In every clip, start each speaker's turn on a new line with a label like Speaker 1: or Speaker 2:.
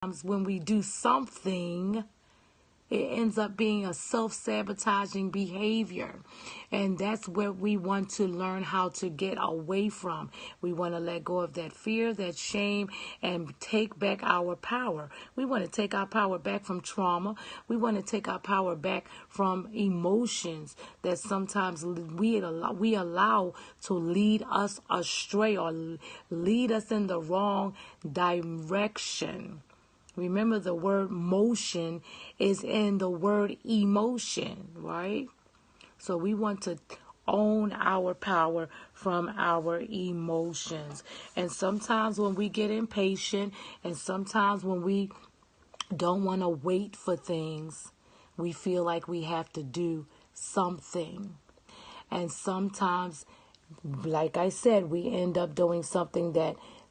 Speaker 1: when we do something, it ends up being a self-sabotaging behavior. And that's where we want to learn how to get away from. We want to let go of that fear, that shame, and take back our power. We want to take our power back from trauma. We want to take our power back from emotions that sometimes we allow to lead us astray or lead us in the wrong direction. Remember, the word motion is in the word emotion, right? So we want to own our power from our emotions. And sometimes when we get impatient and sometimes when we don't want to wait for things, we feel like we have to do something. And sometimes, like I said, we end up doing something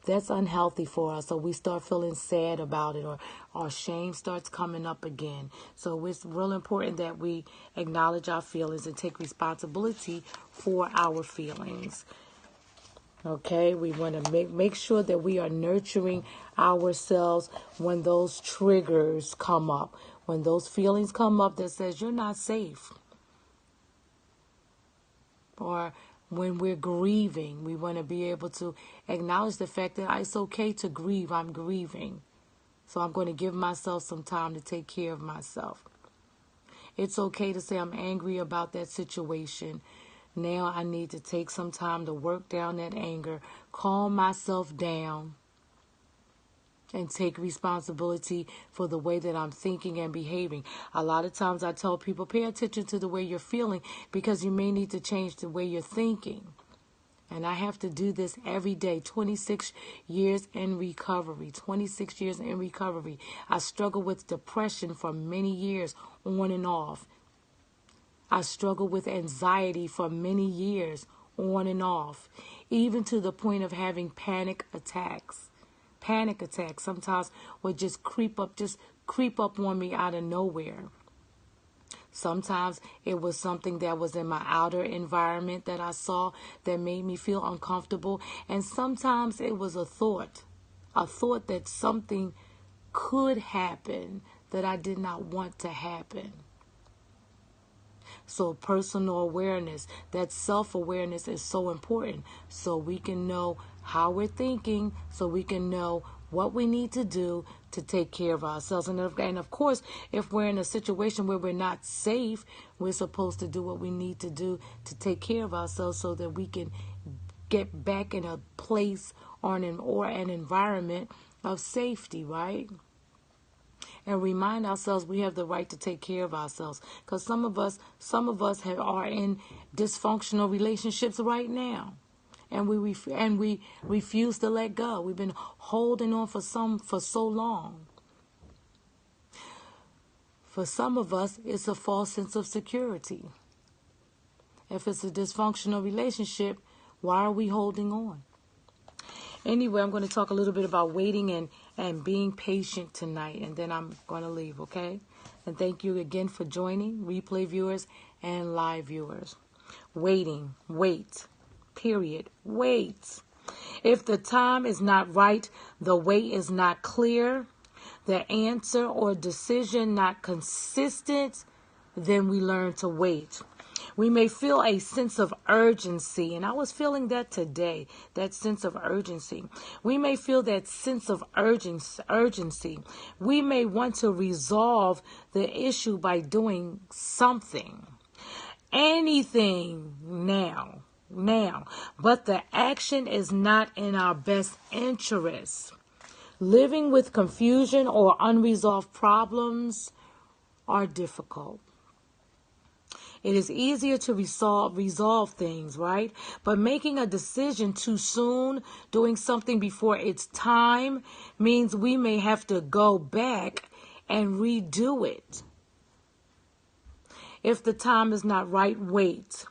Speaker 1: that's unhealthy for us. So we start feeling sad about it, or our shame starts coming up again. So it's real important that we acknowledge our feelings and take responsibility for our feelings. Okay, we want to make sure that we are nurturing ourselves when those triggers come up, when those feelings come up that says you're not safe. Or when we're grieving, we want to be able to acknowledge the fact that it's okay to grieve. I'm grieving. So I'm going to give myself some time to take care of myself. It's okay to say I'm angry about that situation. Now I need to take some time to work down that anger, calm myself down, and take responsibility for the way that I'm thinking and behaving. A lot of times I tell people, pay attention to the way you're feeling because you may need to change the way you're thinking. And I have to do this every day. 26 years in recovery. 26 years in recovery. I struggled with depression for many years, on and off. I struggled with anxiety for many years, on and off. Even to the point of having panic attacks. Panic attacks sometimes would just creep up on me out of nowhere. Sometimes it was something that was in my outer environment that I saw that made me feel uncomfortable. And sometimes it was a thought that something could happen that I did not want to happen. So personal awareness, that self-awareness is so important so we can know how we're thinking, so we can know what we need to do to take care of ourselves. And of course, if we're in a situation where we're not safe, we're supposed to do what we need to do to take care of ourselves so that we can get back in a place or an environment of safety, right? And remind ourselves we have the right to take care of ourselves. Because some of us are in dysfunctional relationships right now. And we refuse to let go. We've been holding on for so long. For some of us, it's a false sense of security. If it's a dysfunctional relationship, why are we holding on? Anyway, I'm going to talk a little bit about waiting and being patient tonight, and then I'm going to leave, okay? And thank you again for joining, replay viewers and live viewers. Waiting, wait, period, wait. If the time is not right, the way is not clear, the answer or decision not consistent, then we learn to wait. We may feel a sense of urgency, and I was feeling that today, that sense of urgency. We may feel that sense of urgency. We may want to resolve the issue by doing something, anything now, but the action is not in our best interest. Living with confusion or unresolved problems are difficult. It is easier to resolve things, right? But making a decision too soon, doing something before it's time, means we may have to go back and redo it. If the time is not right, wait.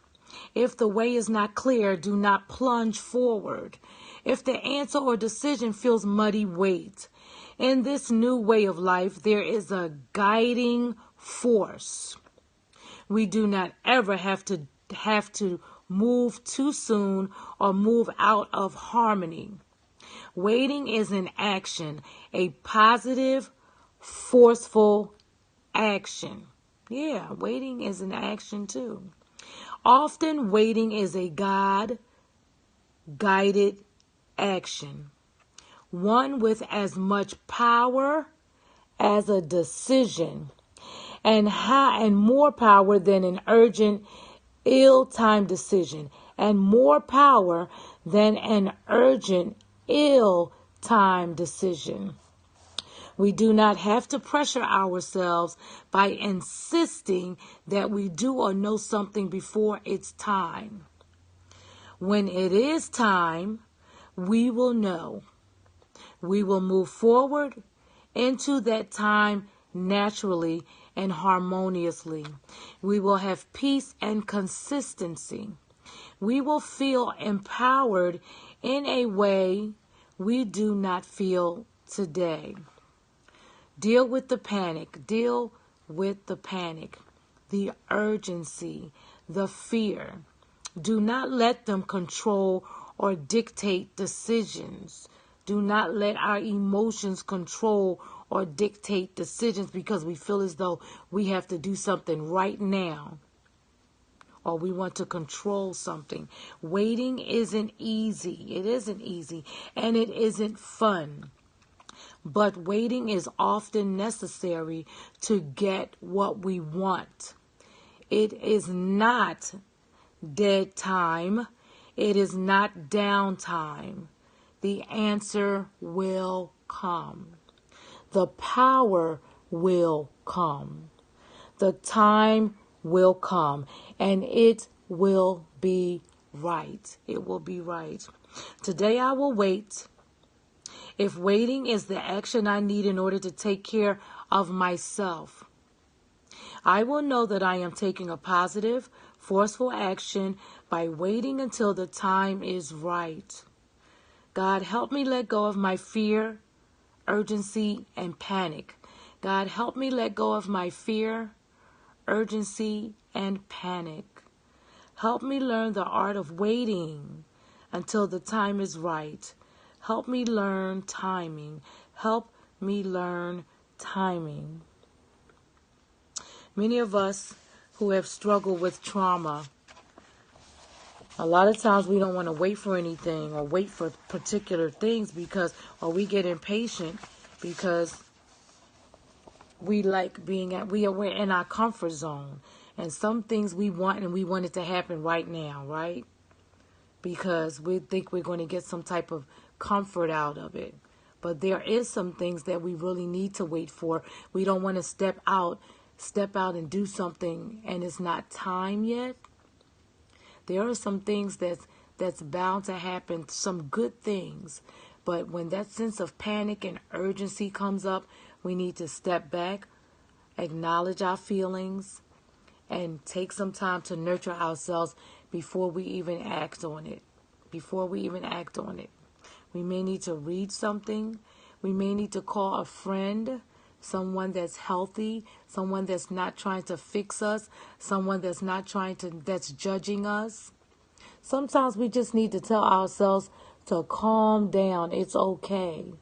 Speaker 1: If the way is not clear, do not plunge forward. If the answer or decision feels muddy, wait. In this new way of life, there is a guiding force. We do not ever have to move too soon or move out of harmony. Waiting is an action, a positive, forceful action. Yeah, waiting is an action too. Often waiting is a God-guided action, one with as much power as a decision and more power than an urgent, ill-timed decision, and more power than an urgent, ill-timed decision. We do not have to pressure ourselves by insisting that we do or know something before it's time. When it is time, we will know. We will move forward into that time naturally and harmoniously. We will have peace and consistency. We will feel empowered in a way we do not feel today. Deal with the panic. Deal with the panic, the urgency, the fear. Do not let them control or dictate decisions. Do not let our emotions control or dictate decisions because we feel as though we have to do something right now or we want to control something. Waiting isn't easy. It isn't easy, and it isn't fun. But waiting is often necessary to get what we want. It is not dead time. It is not downtime. The answer will come. The power will come. The time will come, and it will be right. It will be right. Today I will wait. If waiting is the action I need in order to take care of myself, I will know that I am taking a positive, forceful action by waiting until the time is right. God, help me let go of my fear, urgency, and panic. God, help me let go of my fear, urgency, and panic. Help me learn the art of waiting until the time is right. Help me learn timing. Help me learn timing. Many of us who have struggled with trauma, a lot of times we don't want to wait for anything or wait for particular things or we get impatient because we like we're in our comfort zone. And some things we want and we want it to happen right now, right? Because we think we're going to get some type of comfort out of it. But there is some things that we really need to wait for. We don't want to step out and do something and it's not time yet. There are some things that's bound to happen, some good things. But when that sense of panic and urgency comes up, we need to step back, acknowledge our feelings, and take some time to nurture ourselves before we even act on it. We may need to read something. We may need to call a friend, someone that's healthy, someone that's not trying to fix us, someone that's judging us. Sometimes we just need to tell ourselves to calm down. It's okay.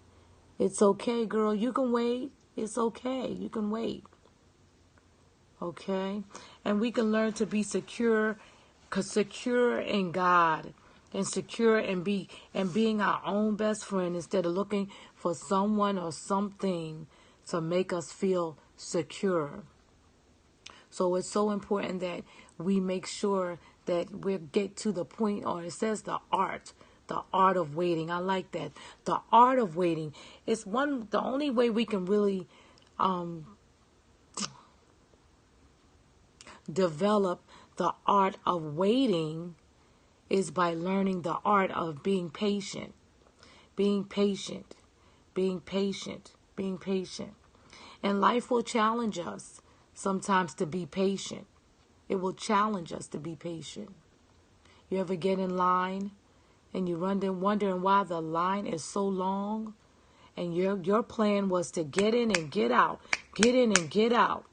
Speaker 1: It's okay, girl. You can wait. It's okay. You can wait. Okay? And we can learn to be secure in God and secure and being our own best friend instead of looking for someone or something to make us feel secure. So it's so important that we make sure that we get to the point, or it says the art of waiting. I like that. The art of waiting is the only way we can really develop the art of waiting is by learning the art of being patient. Being patient. And life will challenge us sometimes to be patient. It will challenge us to be patient. You ever get in line and you're wondering why the line is so long? And your plan was to get in and get out. Get in and get out.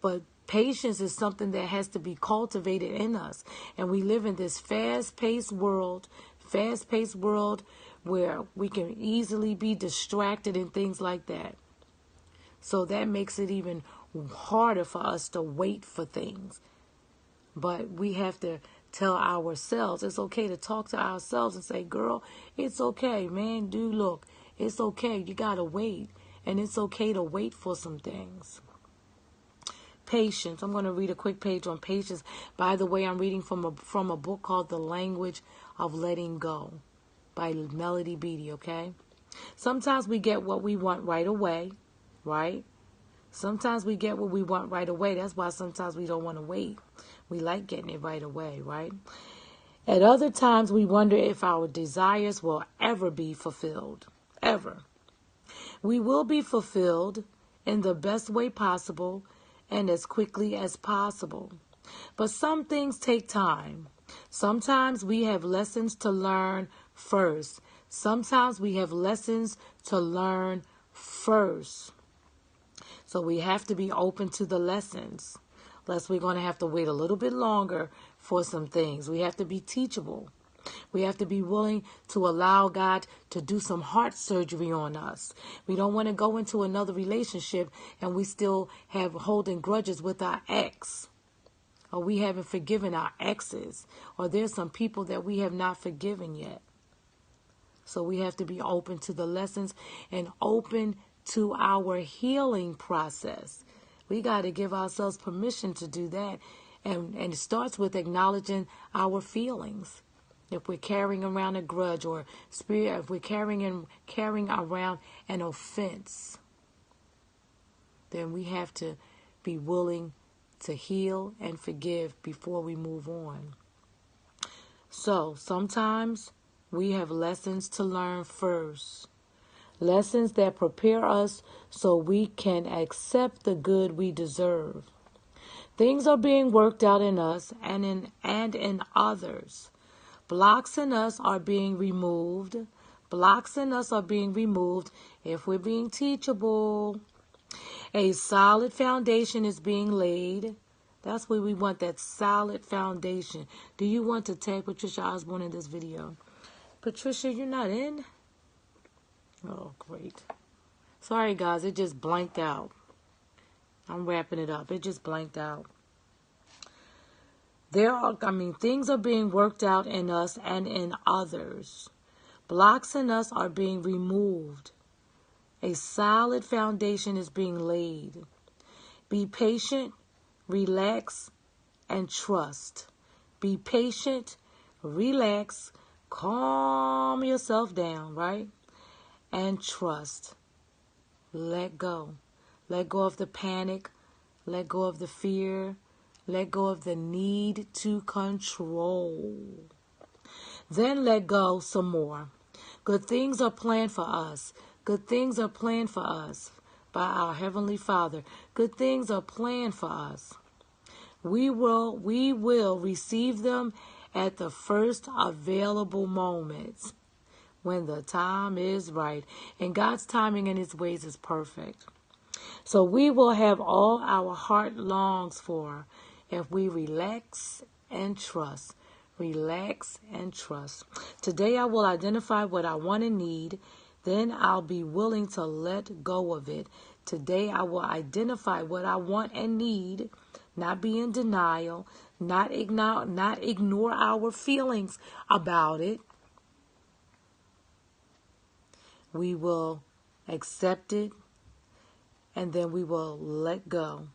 Speaker 1: But patience is something that has to be cultivated in us. And we live in this fast-paced world where we can easily be distracted and things like that. So that makes it even harder for us to wait for things. But we have to tell ourselves, it's okay to talk to ourselves and say, girl, it's okay, man, dude, look, it's okay. You got to wait. And it's okay to wait for some things. Patience. I'm going to read a quick page on patience. By the way, I'm reading from a book called The Language of Letting Go by Melody Beattie, okay? Sometimes we get what we want right away, right? Sometimes we get what we want right away. That's why sometimes we don't want to wait. We like getting it right away, right? At other times, we wonder if our desires will ever be fulfilled. Ever. We will be fulfilled in the best way possible and as quickly as possible. But some things take time. Sometimes we have lessons to learn first. Sometimes we have lessons to learn first. So we have to be open to the lessons. Lest we're going to have to wait a little bit longer for some things. We have to be teachable. We have to be willing to allow God to do some heart surgery on us. We don't want to go into another relationship and we still have holding grudges with our ex. Or we haven't forgiven our exes. Or there's some people that we have not forgiven yet. So we have to be open to the lessons and open to our healing process. We got to give ourselves permission to do that. And it starts with acknowledging our feelings. If we're carrying around a grudge or if we're carrying around an offense, then we have to be willing to heal and forgive before we move on. So sometimes we have lessons to learn first. Lessons that prepare us so we can accept the good we deserve. Things are being worked out in us and in others. Blocks in us are being removed. Blocks in us are being removed if we're being teachable. A solid foundation is being laid. That's where we want, that solid foundation. Do you want to tag Patricia Osborne in this video? Patricia, you're not in? Oh, great. Sorry, guys. It just blanked out. I'm wrapping it up. It just blanked out. Things are being worked out in us and in others. Blocks in us are being removed. A solid foundation is being laid. Be patient, relax, and trust. Be patient, relax, calm yourself down, right? And trust. Let go. Let go of the panic. Let go of the fear. Let go of the need to control. Then let go some more. Good things are planned for us. Good things are planned for us by our Heavenly Father. Good things are planned for us. We will receive them at the first available moments when the time is right. And God's timing and His ways is perfect. So we will have all our heart longs for if we relax and trust. Relax and trust. Today I will identify what I want and need. Then I'll be willing to let go of it. Today I will identify what I want and need. Not be in denial. Not ignore our feelings about it. We will accept it. And then we will let go.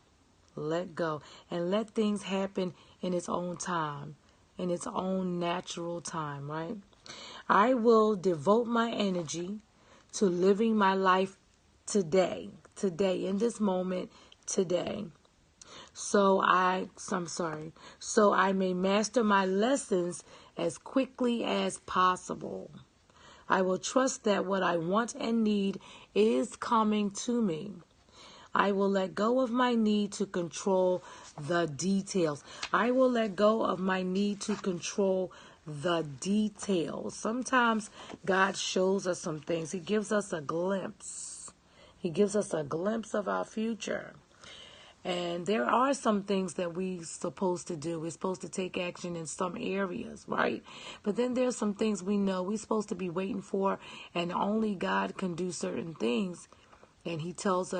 Speaker 1: Let go. And let things happen in its own time. In its own natural time, right? I will devote my energy to living my life today. Today, in this moment, today. So I may master my lessons as quickly as possible. I will trust that what I want and need is coming to me. I will let go of my need to control the details. I will let go of my need to control the details. Sometimes God shows us some things. He gives us a glimpse. He gives us a glimpse of our future. And there are some things that we're supposed to do. We're supposed to take action in some areas, right? But then there's some things we know we're supposed to be waiting for, and only God can do certain things. And he tells us